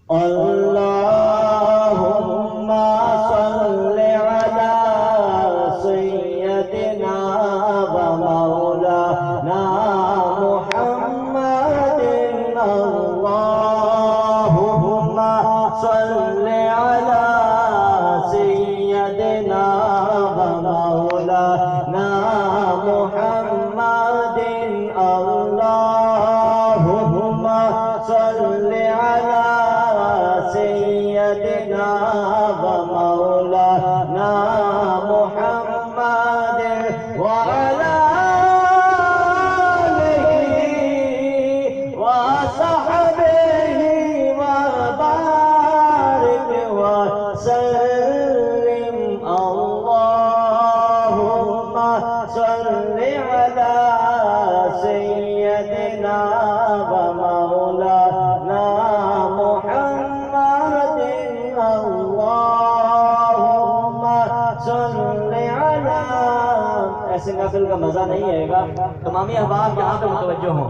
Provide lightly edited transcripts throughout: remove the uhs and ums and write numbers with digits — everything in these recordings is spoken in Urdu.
اللہم صلی علی سیدنا و مولانا محمد اللہم صلی علی سیدنا و مولانا محمد اللہم صلی علی سیدنا و مولانا محمد وعلی آلہ وصحبہ وبارک وسلم اللہم صلی علی سیدنا و مولانا محمد اللہم صلی علی. ایسے نفل کا مزہ نہیں آئے گا. تمامی احباب یہاں پہ متوجہ ہوں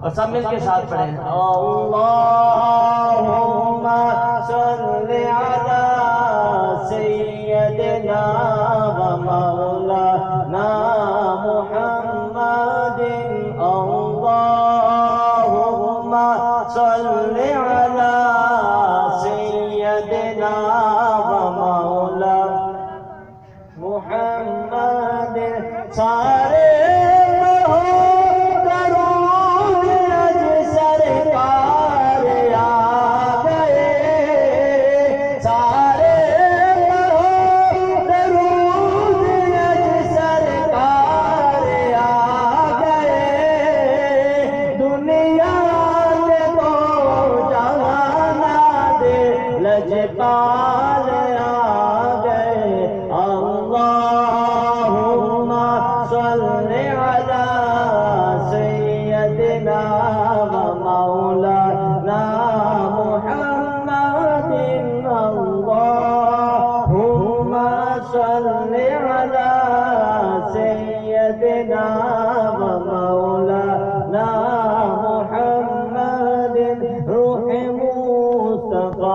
اور سب مل کے ساتھ پڑھیں. اللہم صلی علی سیدنا و مولانا محمد اللہم صلی علی سیدنا و مولانا محمد. سارے صلی علی سیدنا